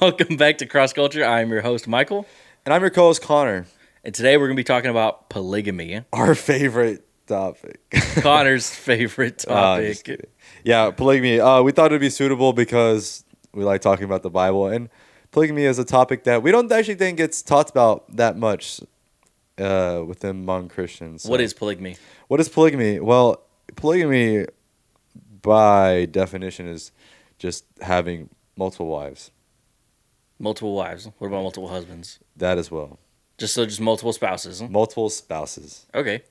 Welcome back to Cross Culture. I'm your host, Michael, And I'm your co-host Connor. and today we're going to be talking about polygamy. Our favorite topic. Connor's favorite I'm just topic. kidding. Yeah, polygamy. We thought it'd be suitable because we like talking about the Bible, and polygamy is a topic that we don't actually think gets talked about that much within among Christians. What So, is polygamy? what is polygamy? Well, polygamy, by definition, is just having multiple wives. Multiple wives. What about multiple husbands? That as well. Just multiple spouses. Multiple spouses, Okay.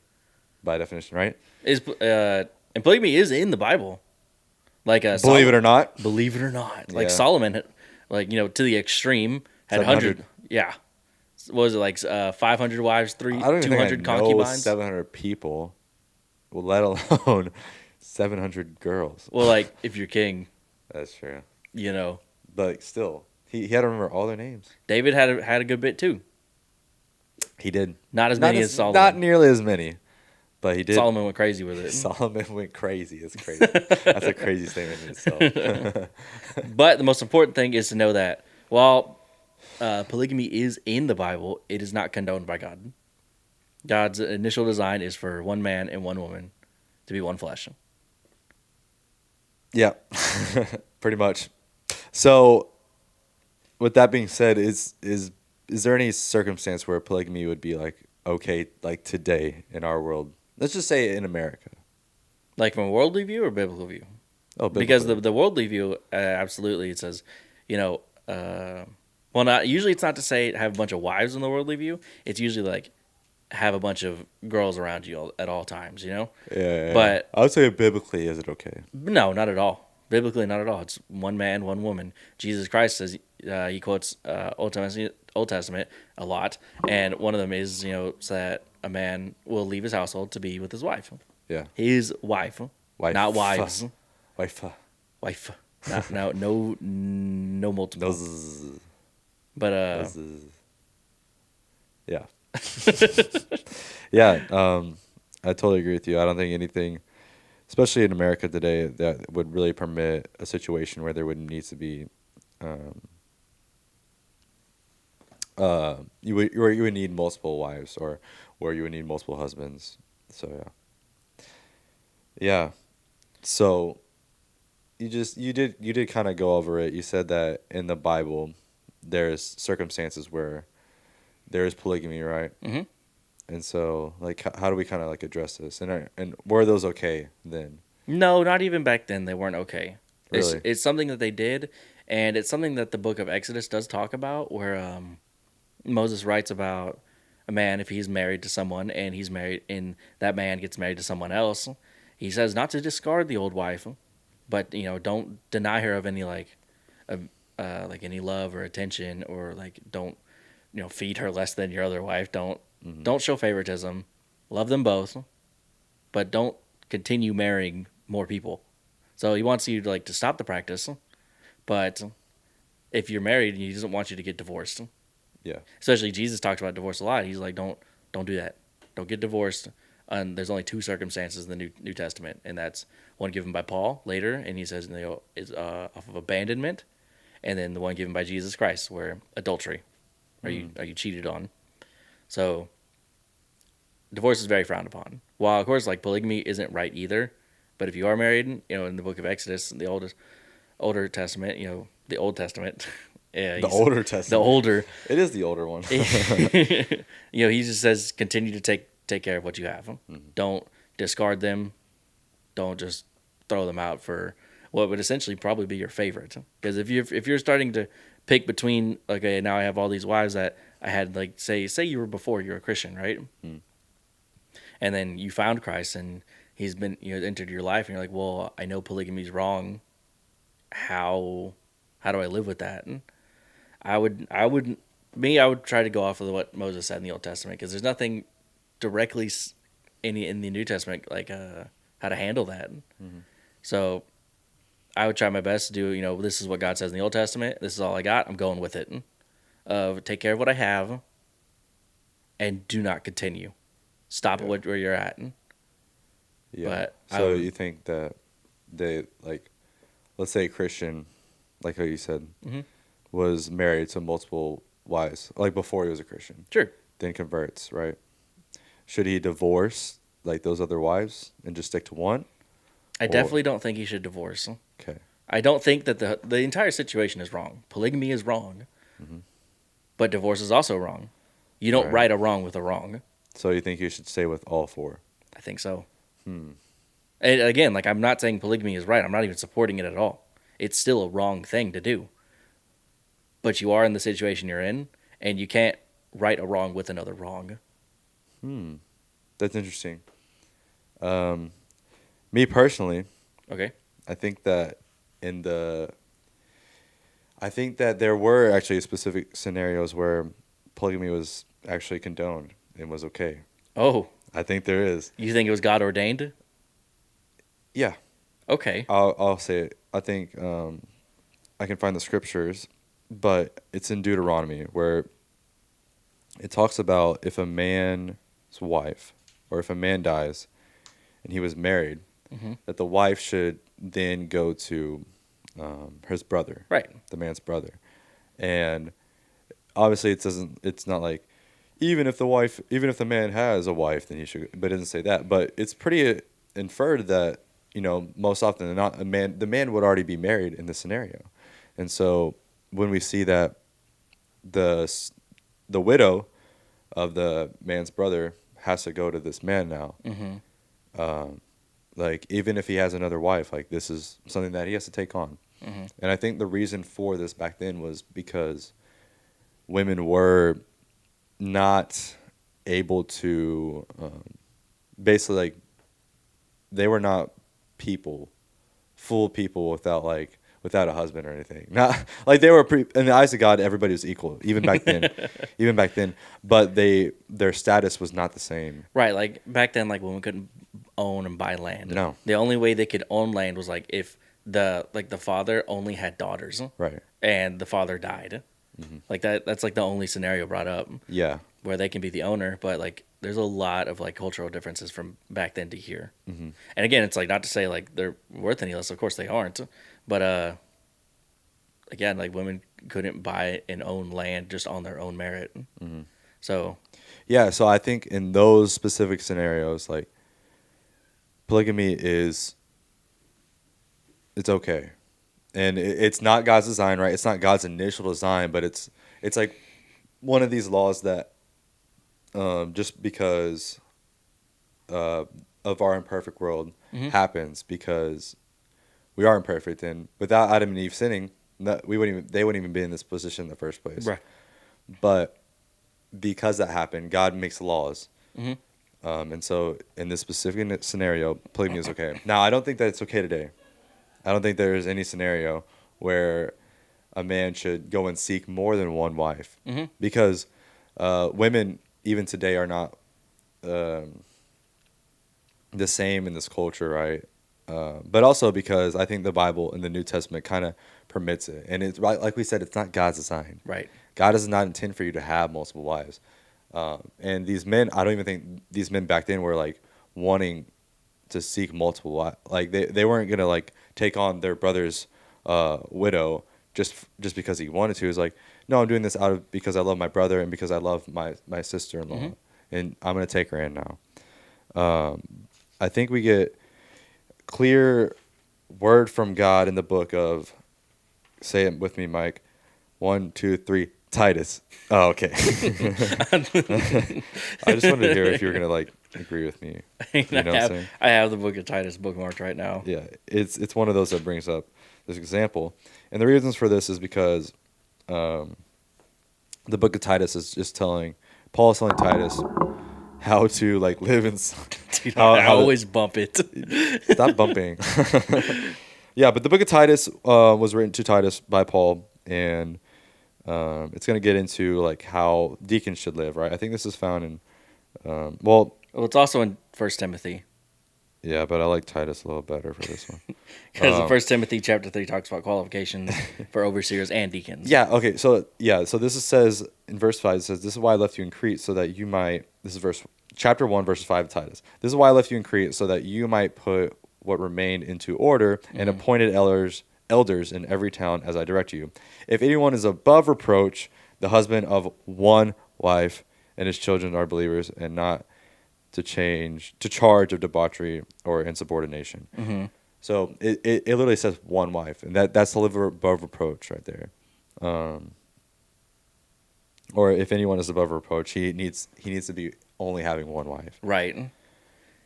by definition, right? And polygamy is in the Bible. Like Believe it or not. believe it or not. Like Yeah. Solomon, to the extreme, had 700. 100. Yeah. What was it like 500 wives, I don't even 200 think I know concubines? 700 people, well, let alone 700 girls. Well, like if you're king, That's true. you know, But still, he had to remember all their names. David had a good bit too. He did. Not as many as Solomon. Not nearly as many, but he did. Solomon went crazy with it. Solomon went crazy. It's crazy. That's a crazy statement in itself. But the most important thing is to know that while polygamy is in the Bible, it is not condoned by God. God's initial design is for one man and one woman to be one flesh. Yeah, pretty much. So, with that being said, is there any circumstance where polygamy would be like okay, like today in our world? Let's just say in America. Like from a worldly view or biblical view? Oh, Because biblically. the worldly view, absolutely, it says, well, not usually. It's not to say have a bunch of wives in the worldly view. It's usually like have a bunch of girls around you at all times. Yeah. But I would say biblically, is it okay? no, not at all. Biblically, not at all. It's one man, one woman. Jesus Christ says he quotes Old Testament a lot, and one of them is so that a man will leave his household to be with his wife. Yeah. His wife, Wife. not wives. Wife. Wife. No multiple. No. Zzz. But No zzz. Yeah. Yeah. I totally agree with you. I don't think anything, especially in America today, that would really permit a situation where there would need to be, um, you would need multiple wives or you would need multiple husbands. So yeah. So you did kind of go over it. You said that in the Bible, there's circumstances where there is polygamy, right? hmm And so, like, how do we kind of like address this? And were those okay then? no, not even back then. They weren't okay. Really? It's something that they did, and it's something that the book of Exodus does talk about, where Moses writes about a man if he's married to someone and he's married and that man gets married to someone else. He says not to discard the old wife, but don't deny her of any of, like any love or attention, or like don't feed her less than your other wife. Hmm. Don't show favoritism. Love them both, but don't continue marrying more people. So he wants you to stop the practice, but if you're married, he doesn't want you to get divorced. Yeah. Especially Jesus talks about divorce a lot. He's like, don't do that. Don't get divorced. And there's only two circumstances in the New Testament, and that's one given by Paul later, and he says is off of abandonment, and then the one given by Jesus Christ, where adultery, are you cheated on? So divorce is very frowned upon. While of course like polygamy isn't right either, but if you are married, in the book of Exodus, the older Testament, the Old Testament, yeah, The older the testament. older. It is the older one. He just says continue to take care of what you have. Don't discard them. Don't just throw them out for what would essentially probably be your favorite. Because if you're starting to pick between, okay, now I have all these wives that I had, like say you were before you're a Christian, right? Mm. And then you found Christ and he's been entered your life, and you're like, well, I know polygamy's wrong. How do I live with that? And I would try to go off of what Moses said in the Old Testament, because there's nothing directly in the New Testament like how to handle that. Mhm. So I would try my best to do, this is what God says in the Old Testament. This is all I got. I'm going with it. Take care of what I have, and do not continue. Stop Yeah. at where you're at. Yeah. But So you think that they like, let's say Christian, like how you said, Mhm. was married to multiple wives, like before he was a Christian, Sure. then converts, right? Should he divorce like those other wives and just stick to one? I Or definitely don't think he should divorce. okay, I don't think that the entire situation is wrong. Polygamy is wrong, hmm but divorce is also wrong. You don't right. right a wrong with a wrong. So you think you should stay with all four? I think so. Hmm. And again, like I'm not saying polygamy is right. I'm not even supporting it at all. It's still a wrong thing to do. But you are in the situation you're in, and you can't right a wrong with another wrong. Hmm. That's interesting. Um, Me personally, Okay. I think that in the I think that there were actually specific scenarios where polygamy was actually condoned and was okay. Oh, I think there is. you think it was God ordained? Yeah, Okay. I'll say it. I think I can find the scriptures, but it's in Deuteronomy where it talks about if a man's wife or if a man dies and he was married, Hmm. that the wife should then go to his brother, Right. the man's brother, and obviously it doesn't. It's not like even if the man has a wife, then he should. But it doesn't say that. But it's pretty inferred that most often than not, the man would already be married in this scenario, and so when we see that the s- the widow of the man's brother has to go to this man now, Hmm. um, like even if he has another wife, like this is something that he has to take on. Hmm. And I think the reason for this back then was because women were not able to basically like they were not people, full people without a husband or anything. Not like they were in the eyes of God, everybody was equal, even back then, even back then. But their status was not the same. Right. Like back then, like women couldn't own and buy land. No, The only way they could own land was like if the father only had daughters right? and the father died. Like that's like the only scenario brought up Yeah. where they can be the owner, but like there's a lot of like cultural differences from back then to here. hmm And again, it's like not to say like they're worth any less, of course they aren't, but again, like women couldn't buy and own land just on their own merit. hmm So, Yeah. So I think in those specific scenarios, like polygamy it's okay. And it's not God's design, right? It's not God's initial design, but it's like one of these laws that just because of our imperfect world mhm. happens because we are imperfect, and without Adam and Eve sinning, they wouldn't even be in this position in the first place. Right. But because that happened, God makes laws, Hmm. and so in this specific scenario, polygamy is okay. Now, I don't think that it's okay today. I don't think there is any scenario where a man should go and seek more than one wife Hmm. because women even today are not um, the same in this culture, right? But also because I think the Bible in the New Testament kind of permits it, and it's right, like we said, it's not God's design. Right. God does not intend for you to have multiple wives, and these men, I don't even think these men back then were like wanting to seek multiple wives. Like they weren't gonna like take on their brother's widow just because he wanted to. It was like, no, I'm doing this out of because I love my brother and because I love my sister-in-law, Hmm. and I'm gonna take her in now. I think we get clear word from God in the book of, say it with me, Mike. 1, 2, 3, Titus. Oh, okay. I just wanted to hear if you were gonna like agree with me. You know what I'm saying? I have the book of Titus bookmarked right now. Yeah, it's one of those that brings up this example, and the reasons for this is because um, the book of Titus is just telling Paul is telling Titus how to like live in Dude, I how to always bump it. stop bumping. Yeah, but the book of Titus was written to Titus by Paul, and it's going to get into like how deacons should live, right? I think this is found in well, Well, it's also in First Timothy yeah, but I like Titus a little better for this one. because the First Timothy chapter 3 talks about qualifications for overseers and deacons. Yeah, okay. So says in verse 5, it says, "This is why I left you in Crete so that you might." This is chapter 1 verse 5 of Titus. "This is why I left you in Crete so that you might put what remained into order and appointed elders in every town as I direct you. If anyone is above reproach, the husband of one wife, and his children are believers, and not to charge of debauchery or insubordination. Mm-hmm. So it literally says one wife, and that's to live above reproach right there. Or if anyone is above reproach, he needs to be only having one wife. Right.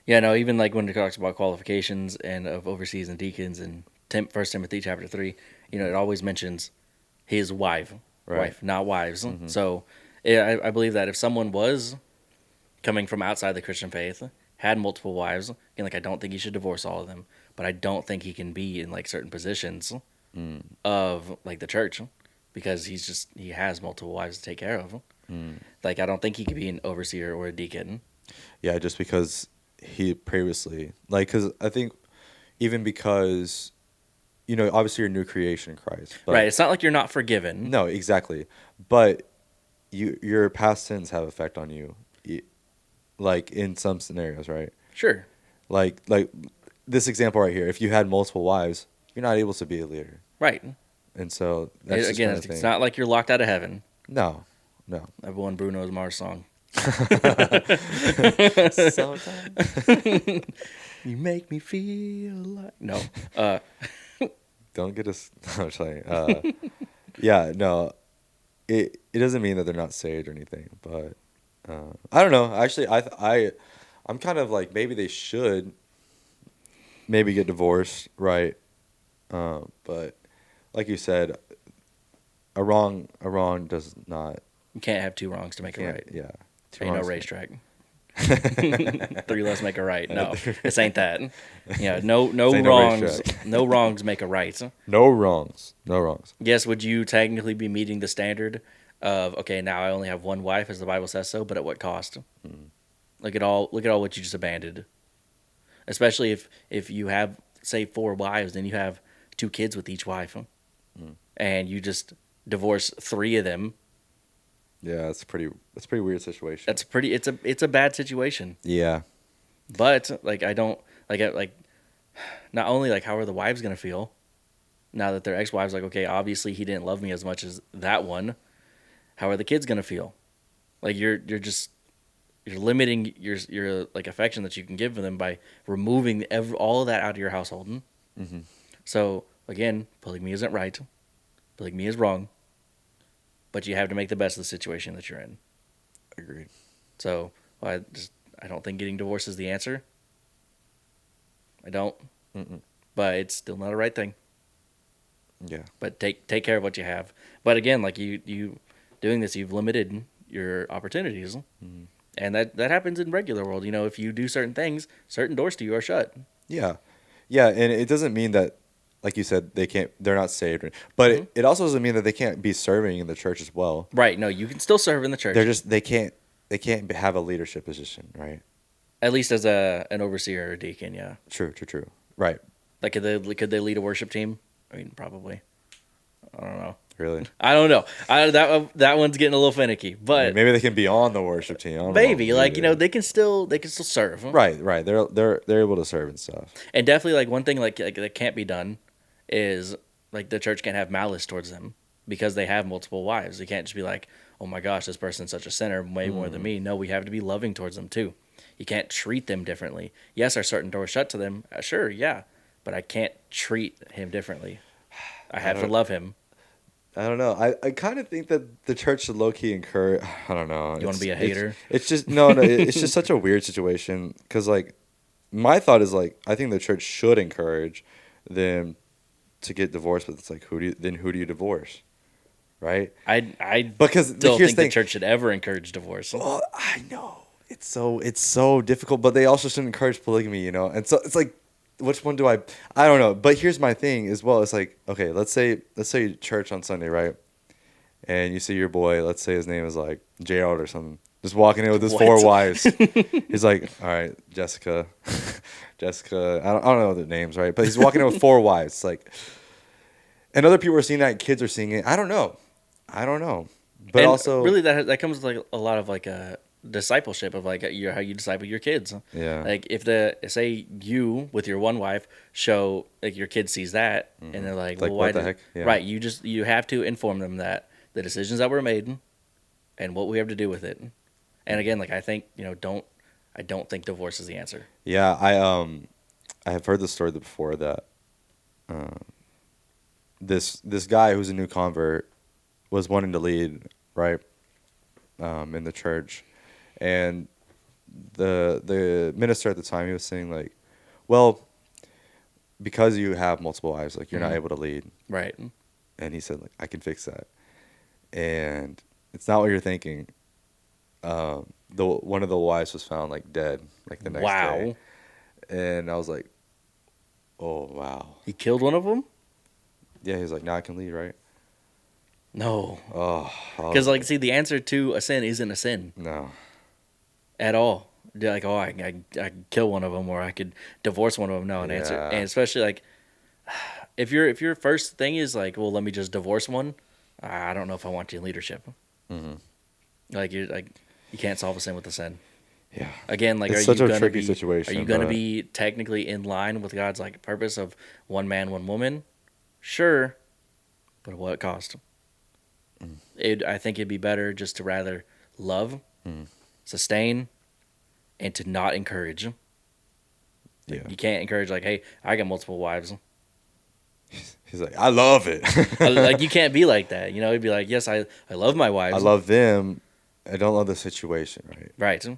Yeah, no, even like when it talks about qualifications and of overseers and deacons and 1 Timothy chapter 3, it always mentions his wife, not wives. Mm-hmm. So I believe that if someone was coming from outside the Christian faith, had multiple wives, again, like I don't think he should divorce all of them, but I don't think he can be in like certain positions of like the church because he has multiple wives to take care of. Like I don't think he could be an overseer or a deacon. Yeah, just because he previously, like, because I think even because, obviously you're a new creation in Christ. But right. It's not like you're not forgiven. No, exactly. But your past sins have effect on you, like in some scenarios, right? Sure. Like this example right here. If you had multiple wives, you're not able to be a leader. Right. And so that's again, it's not like you're locked out of heaven. No. Everyone Bruno Mars song. You make me feel like no. Don't get us. I'm sorry. Yeah, no. It doesn't mean that they're not saved or anything, but I don't know. Actually, I'm kind of like maybe they should maybe get divorced, right? But like you said, a wrong does not. You can't have two wrongs to make it right. Yeah. Ain't no racetrack. 3 less make a right. No, this ain't that. No wrongs. No wrongs make a right. No wrongs. Yes, would you technically be meeting the standard of okay? Now I only have one wife, as the Bible says so, but at what cost? Look at all what you just abandoned. Especially if you have say 4 wives, then you have 2 kids with each wife, and you just divorce 3 of them. Yeah, it's a pretty weird situation. It's a bad situation. Yeah. But like I don't like not only like how are the wives gonna feel now that their ex-wives like okay obviously he didn't love me as much as that one. How are the kids gonna feel? Like you're limiting your like affection that you can give them by removing all of that out of your household. Mm-hmm. So again, polygamy isn't right. Polygamy is wrong. But you have to make the best of the situation that you're in. Agreed. So I don't think getting divorced is the answer. I don't. Mm-mm. But it's still not a right thing. Yeah. But take care of what you have. But again, like you doing this, you've limited your opportunities. Mm-hmm. And that happens in regular world. If you do certain things, certain doors to you are shut. Yeah. Yeah, and it doesn't mean that, like you said, they're not saved. But it also doesn't mean that they can't be serving in the church as well. Right. No, you can still serve in the church. They can't have a leadership position, right? At least as an overseer or a deacon, yeah. True. Right. Like could they lead a worship team? I mean, probably. I don't know. Really? I don't know. That one's getting a little finicky, but maybe they can be on the worship team. I don't maybe know. like they can still serve. Right. They're able to serve and stuff. And definitely like one thing like that can't be done is like the church can't have malice towards them because they have multiple wives. They can't just be like, oh my gosh, this person's such a sinner, way more than me. No, we have to be loving towards them too. You can't treat them differently. Yes, are certain doors shut to them? Sure, yeah, but I can't treat him differently. I have to love him. I don't know. I kind of think that the church should low-key encourage. I don't know. You want to be a hater? It's just no. It's just such a weird situation because like my thought is like I think the church should encourage them to get divorced, but it's like who do you divorce, right? I because don't think the church should ever encourage divorce. Well, I know it's so difficult, but they also shouldn't encourage polygamy, and so it's like. Which one do I don't know. But here's my thing as well. It's like, okay, let's say church on Sunday, right? And you see your boy, let's say his name is like Gerald or something, just walking in with his 4 wives. He's like, all right, Jessica, I don't know the names, right? But he's walking in with 4 wives. It's like, and other people are seeing that, kids are seeing it. I don't know. But and also really that comes with like a lot of like discipleship of like how you disciple your kids. Yeah. Like if the say you with your one wife show like your kid sees that and they're like, It's like, well, why what the did heck? Yeah. right? You have to inform them that the decisions that were made and what we have to do with it. And again, like I think I don't think divorce is the answer. Yeah, I have heard the story before that this guy who's a new convert was wanting to lead, right, in the church, and the minister at the time, he was saying like, well, because you have multiple wives, like you're not able to lead, Right. and he said like, I can fix that, and it's not what you're thinking. The one of the wives was found like dead like the next Wow. day, and I was like, oh wow. He killed one of them? Yeah, he was like, now I can lead, right? No. Oh, Because like, see, the answer to a sin isn't a sin no. at all. They're like, oh, I could kill one of them, or I could divorce one of them. No, an answer, Yeah. and especially like, if your first thing is like, well, let me just divorce one, I don't know if I want you in leadership. Mm-hmm. Like you can't solve a sin with a sin. Yeah. Again, like, It's are such you a gonna tricky be situation, are you gonna but- be technically in line with God's like purpose of one man, one woman? Sure, but at what cost? I think it'd be better just to rather love, sustain, and to not encourage. Like, Yeah. you can't encourage like, hey, I got multiple wives. He's like, I love it. Like you can't be like that. It'd be like, yes, I love my wives. I love them. I don't love the situation, right? right.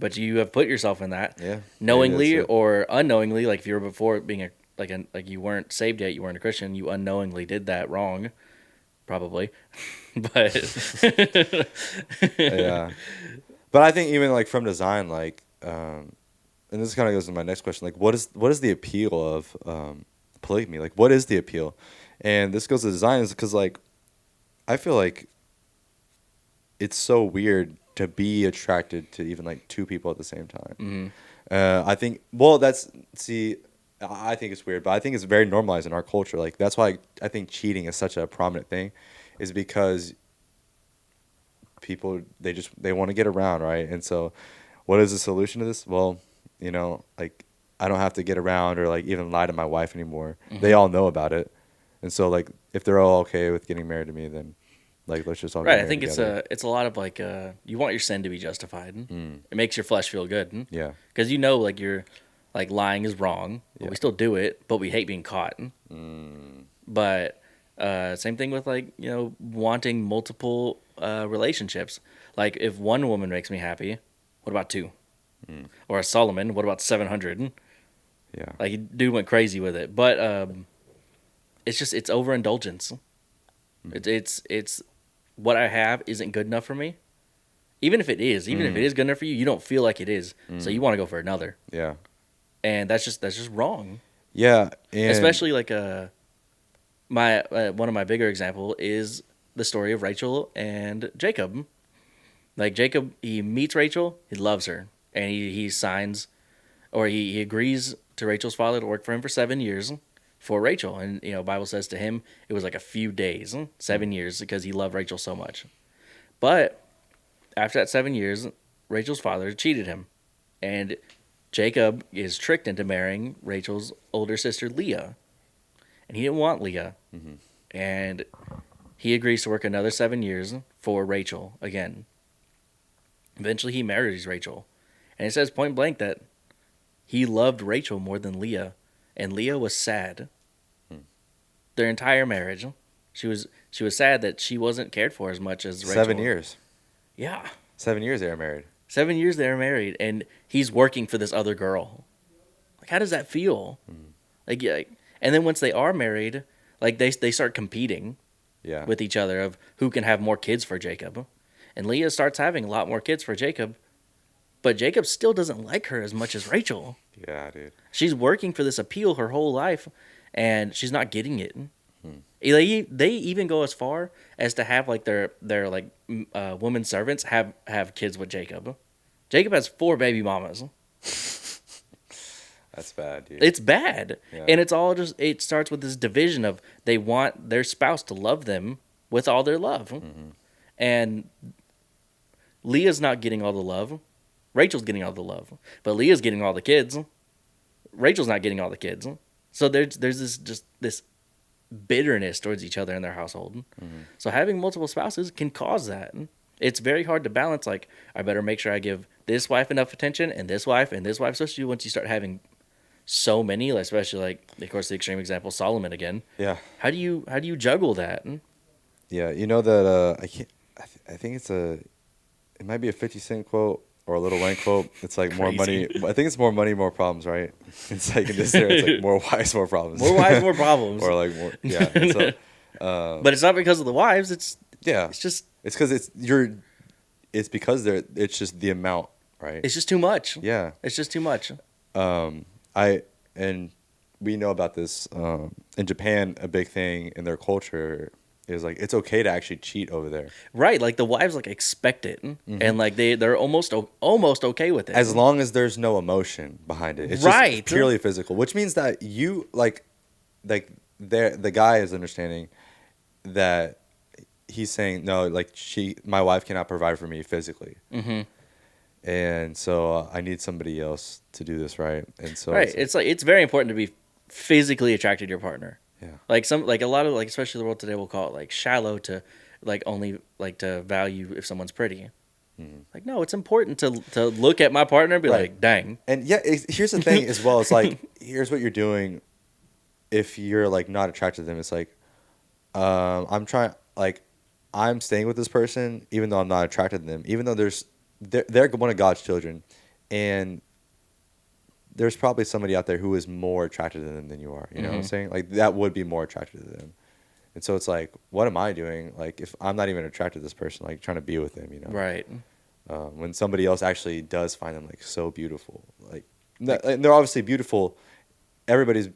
But you have put yourself in that Yeah. knowingly Maybe that's it. or unknowingly. Like if you were before being like you weren't saved yet, you weren't a Christian, you unknowingly did that wrong, probably. But Yeah. But I think even like from design, like, and this kind of goes to my next question, like, what is the appeal of polygamy? Like, what is the appeal? And this goes to design is because like, I feel like it's so weird to be attracted to even like two people at the same time. I think, well, I think it's weird, but I think it's very normalized in our culture. Like, that's why I think cheating is such a prominent thing, is because people, they want to get around, right? And so what is the solution to this? Well, like, I don't have to get around or like even lie to my wife anymore. They all know about it. And so like, if they're all okay with getting married to me, then like, let's just all get right, I married think together. it's a lot of like you want your sin to be justified. It makes your flesh feel good. Yeah. Because like you're like lying is wrong, but we still do it, but we hate being caught. But same thing with like wanting multiple relationships. Like if one woman makes me happy, what about two? Or a Solomon, what about 700? Yeah. Like dude went crazy with it, but it's overindulgence. It's what I have isn't good enough for me. Even if it is good enough for you, you don't feel like it is, so you want to go for another. Yeah. And that's just wrong. Yeah. And Especially like my one of my bigger example is the story of Rachel and Jacob. Like Jacob, he meets Rachel, he loves her, and he signs or he agrees to Rachel's father to work for him for 7 years for Rachel. And Bible says to him it was like a few days, 7 years, because he loved Rachel so much. But after that 7 years, Rachel's father cheated him, and Jacob is tricked into marrying Rachel's older sister Leah, and he didn't want Leah, and he agrees to work another 7 years for Rachel again. Eventually, he marries Rachel, and it says point blank that he loved Rachel more than Leah, and Leah was sad. Their entire marriage, she was sad that she wasn't cared for as much as Rachel. 7 years. Yeah. 7 years they were married. 7 years they were married, and he's working for this other girl. Like, how does that feel? Like, yeah, and then once they are married, like they start competing Yeah. with each other of who can have more kids for Jacob. And Leah starts having a lot more kids for Jacob, but Jacob still doesn't like her as much as Rachel. Yeah, dude. She's working for this appeal her whole life, and she's not getting it. They even go as far as to have like their like women servants have kids with Jacob. Jacob has 4 baby mamas. That's bad, dude. It's bad, Yeah. and it starts with this division of they want their spouse to love them with all their love, and Leah's not getting all the love. Rachel's getting all the love, but Leah's getting all the kids. Rachel's not getting all the kids. So there's this bitterness towards each other in their household. So having multiple spouses can cause that. It's very hard to balance. Like, I better make sure I give this wife enough attention and this wife, especially once you start having so many, like, especially like, of course, the extreme example, Solomon again. Yeah. How do you juggle that? Yeah. You know that I can't. I think it might be a 50 Cent quote or a Little Wayne quote. It's like more money. Crazy. I think it's more money, more problems, right? It's like in this there, it's like more wives, more problems. More wives, more problems. Or like more, yeah. So, But it's not because of the wives. yeah, It's just it's because it's because it's just the amount, right? it's just too much. Yeah. It's just too much. And we know about this in Japan. A big thing in their culture is like it's okay to actually cheat over there, Right, like the wives like expect it, and like they're almost okay with it. as long as there's no emotion behind it. It's Right. just purely physical, which means that you like the guy is understanding that he's saying no, like my wife cannot provide for me physically, and so I need somebody else to do this, right? And so Right, it's very important to be physically attracted to your partner. yeah. Like a lot of like especially the world today will call it like shallow to like only like to value if someone's pretty. Like no, it's important to look at my partner and be Right. like, dang. And yeah, here's the thing as well. It's like here's what you're doing. If you're like not attracted to them, it's like I'm staying with this person even though I'm not attracted to them. Even though they're one of God's children, and there's probably somebody out there who is more attracted to them than you are. You know what I'm saying? Like that would be more attracted to them. And so it's like, what am I doing? Like if I'm not even attracted to this person, like trying to be with them, you know? Right. When somebody else actually does find them like so beautiful, like and they're obviously beautiful. Everybody's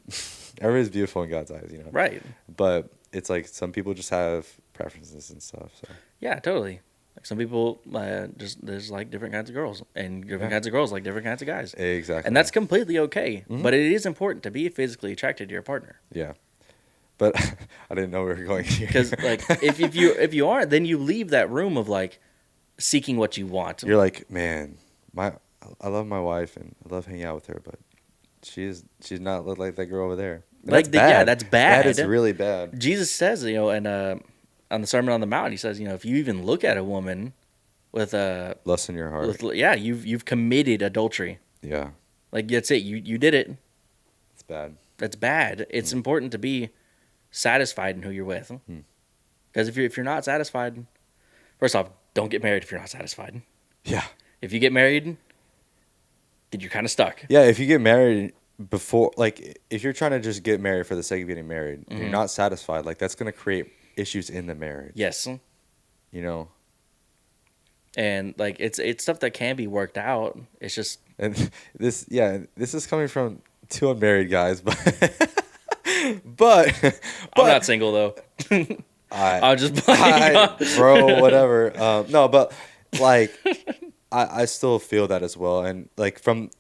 beautiful in God's eyes, you know. Right. But it's like some people just have preferences and stuff. So Yeah, totally. Like some people there's like different kinds of girls, and different kinds of girls like different kinds of guys. exactly, And that's completely okay. But it is important to be physically attracted to your partner. yeah. But I didn't know we were going here. Because like if you aren't, then you leave that room of like seeking what you want. You're like, man, I love my wife and I love hanging out with her, but she's not like that girl over there. And Like that's bad. That is really bad. Jesus says, and on the Sermon on the Mount, he says, if you even look at a woman with Lust in your heart. you've committed adultery. Yeah, Like that's it. You did it. it's bad. That's bad. It's important to be satisfied in who you're with. Because if you're not satisfied, first off, don't get married if you're not satisfied. Yeah, If you get married, then you're kind of stuck. yeah. If you get married before, like, if you're trying to just get married for the sake of getting married, and you're not satisfied, like that's gonna create issues in the marriage. Yes. You know. And like it's stuff that can be worked out. It's just And this is coming from two unmarried guys, but I'm not single though. I'll just playing. bro, whatever. No, but like I still feel that as well, and like from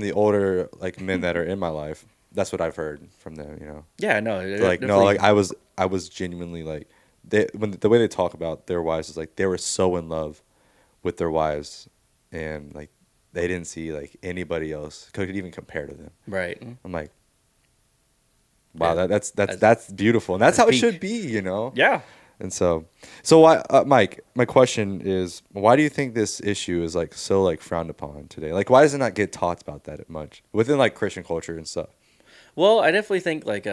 the older like men that are in my life, that's what I've heard from them. You know, Yeah, no, like no, like I was genuinely like the way they talk about their wives is like they were so in love with their wives, and like they didn't see like anybody else could even compare to them. right. I'm like, wow, Yeah, that's beautiful, and that's how it peak. should be, you know. Yeah. And so why, Mike? My question is, why do you think this issue is like so like frowned upon today? Like, why does it not get talked about that much within like Christian culture and stuff? Well, I definitely think like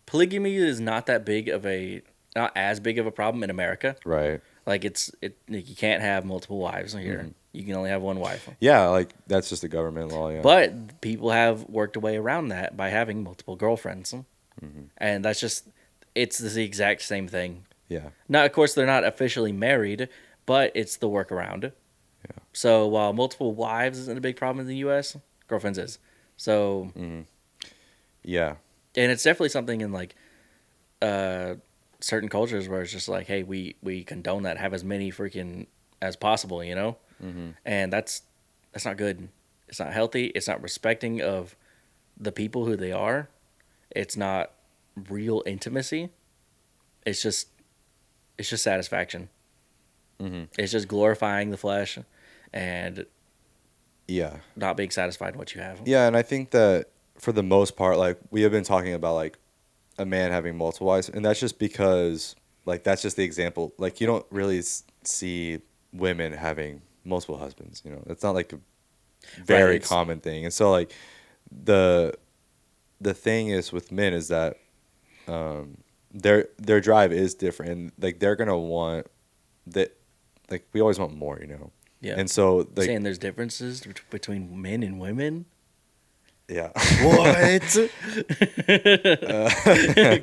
polygamy is not as big of a problem in America. Right. Like like, you can't have multiple wives here. You can only have one wife. Yeah, like that's just a government law. Yeah. But people have worked a way around that by having multiple girlfriends, and it's the exact same thing. yeah. Now, of course, they're not officially married, but it's the workaround. Yeah. So while multiple wives isn't a big problem in the U.S., girlfriends is. So Yeah. and it's definitely something in like certain cultures where it's just like, hey, we condone that, have as many freaking as possible, you know, and that's not good. It's not healthy. It's not respecting of the people who they are. It's not real intimacy. It's just satisfaction. Mm-hmm. It's just glorifying the flesh and Yeah. not being satisfied in what you have. Yeah, and I think that for the most part, like we have been talking about like a man having multiple wives, and that's just because like that's just the example. Like you don't really see women having multiple husbands. You know, it's not like a Right. very common thing. And so like the the thing is with men is that their drive is different, and like they're gonna want that. Like we always want more, you know. Yeah. And so You like saying there's differences between men and women? yeah. What?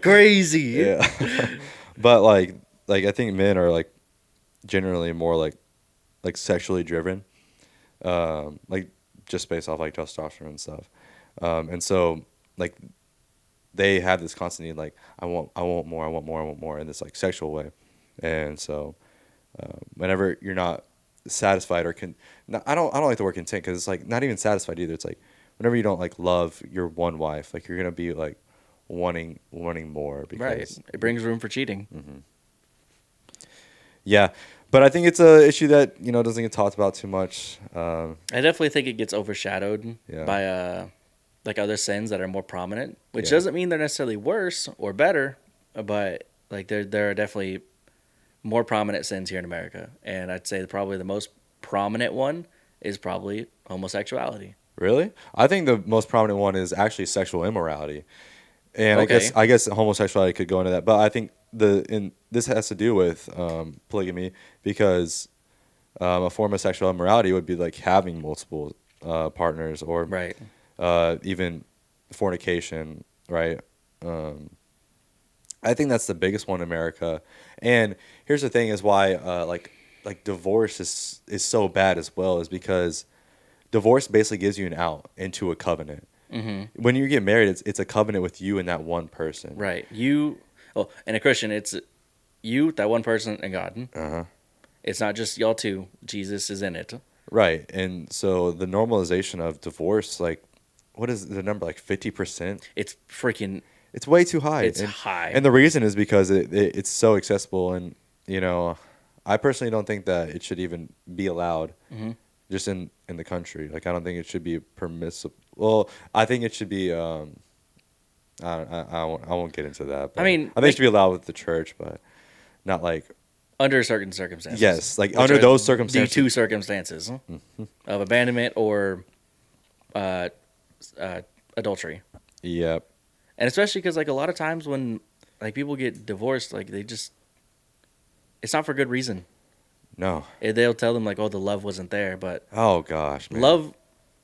Crazy. Yeah. But like I think men are like generally more like sexually driven, like just based off like testosterone and stuff, and so like they have this constant need like I want more, I want more, I want more in this like sexual way, and so whenever you're not satisfied or I don't like the word content because it's like not even satisfied either. It's like whenever you don't like love your one wife, like you're gonna be like wanting more Right. because It brings room for cheating. yeah. But I think it's a issue that doesn't get talked about too much. I definitely think it gets overshadowed Yeah. by like other sins that are more prominent, which Yeah. doesn't mean they're necessarily worse or better, but like there are definitely more prominent sins here in America, and I'd say probably the most prominent one is probably homosexuality. Really? I think the most prominent one is actually sexual immorality. And Okay. I guess homosexuality could go into that, but I think this has to do with polygamy because a form of sexual immorality would be like having multiple partners or Right. even fornication, right? I think that's the biggest one in America. And here's the thing: is why like divorce is so bad as well is because divorce basically gives you an out into a covenant. When you get married, it's a covenant with you and that one person. Right. And a Christian, it's you, that one person, and God. Uh-huh. It's not just y'all two. Jesus is in it. Right. And so the normalization of divorce, like, what is the number? Like 50%? It's freaking. It's way too high. It's and, high. And the reason is because it's so accessible. And, I personally don't think that it should even be allowed just in the country. Like, I don't think it should be permissible. Well, I think it should be. I won't get into that. But I mean, I think it should be allowed with the church, but not like. Under certain circumstances. Yes, like which under are those circumstances. The two circumstances of abandonment or uh, adultery. Yep. And especially because, like, a lot of times when, like, people get divorced, like, it's not for good reason. No. They'll tell them, like, oh, the love wasn't there. But Oh gosh, man.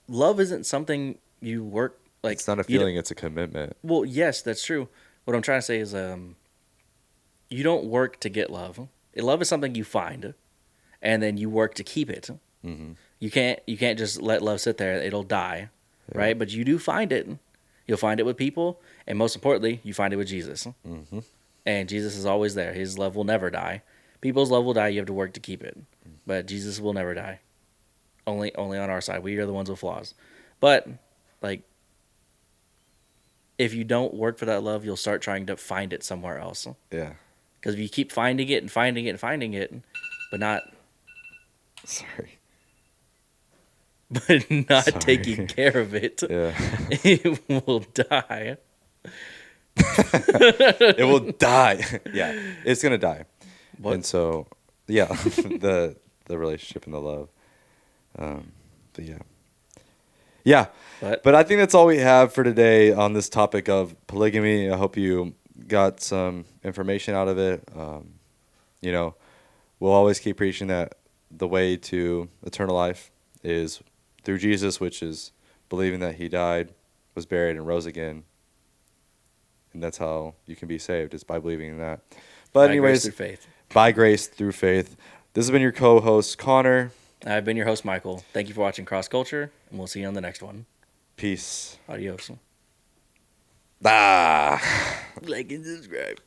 love isn't something you work, like. It's not a feeling, it's a commitment. Well, yes, that's true. What I'm trying to say is you don't work to get love. Love is something you find, and then you work to keep it. Mm-hmm. You can't just let love sit there; it'll die, right? But you do find it. You'll find it with people, and most importantly, you find it with Jesus. Mm-hmm. And Jesus is always there. His love will never die. People's love will die. You have to work to keep it, but Jesus will never die. Only on our side. We are the ones with flaws, but like. If you don't work for that love, you'll start trying to find it somewhere else. Yeah. Because if you keep finding it and finding it and finding it, but not Sorry. taking care of it, Yeah. it will die. It will die. Yeah. It's gonna die. What? And so, yeah, the relationship and the love. But yeah. Yeah. But I think that's all we have for today on this topic of polygamy. I hope you got some information out of it. We'll always keep preaching that the way to eternal life is through Jesus, which is believing that he died, was buried, and rose again. And that's how you can be saved, is by believing in that. But anyways, grace through faith. By grace through faith. This has been your co-host, Connor. I've been your host, Michael. Thank you for watching Cross Culture, and we'll see you on the next one. Peace. Adios. Ah. Like and subscribe.